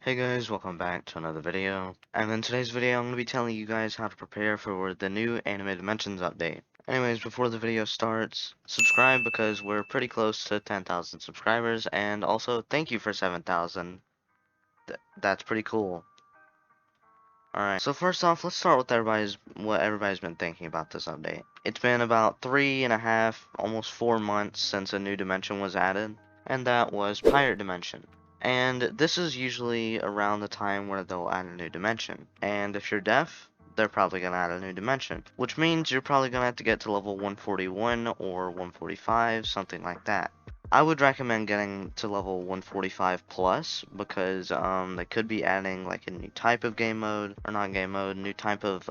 Hey guys, welcome back to another video. And in today's video, I'm going to be telling you guys how to prepare for the new Anime Dimensions update. Anyways, before the video starts, subscribe because we're pretty close to 10,000 subscribers, and also thank you for 7,000. That's pretty cool. Alright, so first off, let's start with what everybody's been thinking about this update. It's been about 3.5, almost 4 months since a new dimension was added, and that was Pirate Dimension. And this is usually around the time where they'll add a new dimension. And if you're deaf, they're probably going to add a new dimension. Which means you're probably going to have to get to level 141 or 145, something like that. I would recommend getting to level 145 plus because they could be adding like a new type of game mode, or not game mode, new type of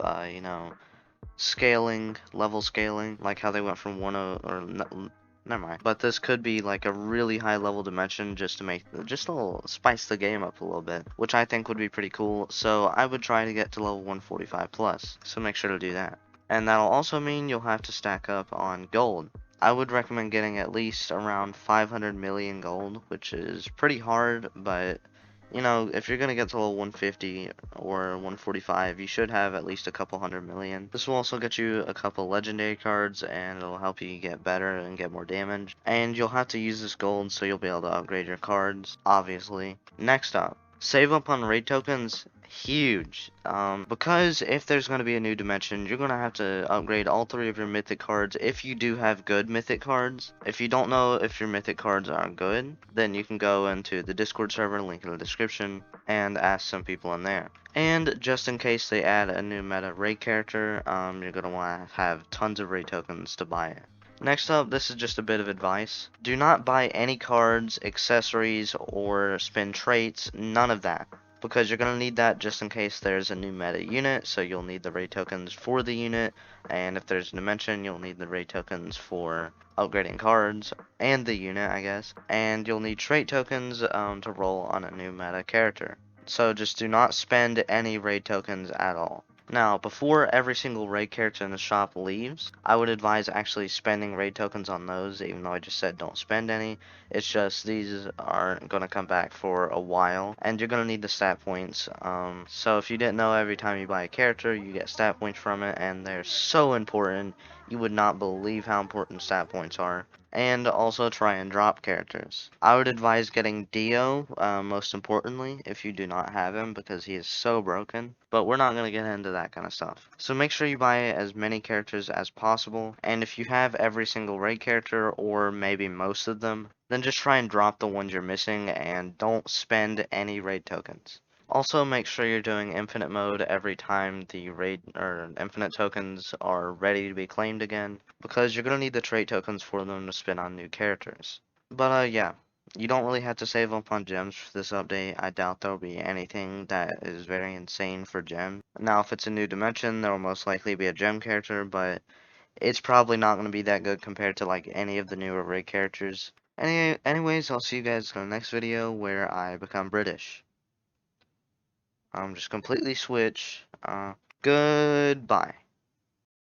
scaling, level scaling, like how they went from 10 or never mind. But this could be like a really high level dimension just to just a little spice the game up a little bit, which I think would be pretty cool. So I would try to get to level 145 plus. So make sure to do that. And that'll also mean you'll have to stack up on gold. I would recommend getting at least around 500 million gold, which is pretty hard, but if you're gonna get to level 150 or 145, you should have at least a couple 100 million. This will also get you a couple legendary cards, and it'll help you get better and get more damage. And you'll have to use this gold, so you'll be able to upgrade your cards, obviously. Next up, save up on raid tokens. Huge. Because if there's going to be a new dimension, you're going to have to upgrade all 3 of your mythic cards if you do have good mythic cards. If you don't know if your mythic cards are good, then you can go into the Discord server, link in the description, and ask some people in there. And just in case they add a new meta raid character, you're going to want to have tons of raid tokens to buy it. Next up, this is just a bit of advice. Do not buy any cards, accessories, or spin traits, none of that, because you're going to need that just in case there's a new meta unit, so you'll need the raid tokens for the unit, and if there's a dimension, you'll need the raid tokens for upgrading cards, and the unit, I guess, and you'll need trait tokens to roll on a new meta character. So just do not spend any raid tokens at all. Now, before every single raid character in the shop leaves, I would advise actually spending raid tokens on those, even though I just said don't spend any. It's just these aren't going to come back for a while, and you're going to need the stat points. So if you didn't know, every time you buy a character, you get stat points from it, and they're so important. You would not believe how important stat points are. And also try and drop characters. I would advise getting Dio, most importantly, if you do not have him, because he is so broken. But we're not going to get into that kind of stuff. So make sure you buy as many characters as possible, and if you have every single raid character, or maybe most of them, then just try and drop the ones you're missing, and don't spend any raid tokens. Also, make sure you're doing infinite mode every time the raid or infinite tokens are ready to be claimed again, because you're going to need the trait tokens for them to spin on new characters. But yeah, you don't really have to save up on gems for this update. I doubt there'll be anything that is very insane for gems. Now, if it's a new dimension, there will most likely be a gem character, but it's probably not going to be that good compared to like any of the newer raid characters. Anyways, I'll see you guys in the next video where I become British. Just completely switch. Goodbye.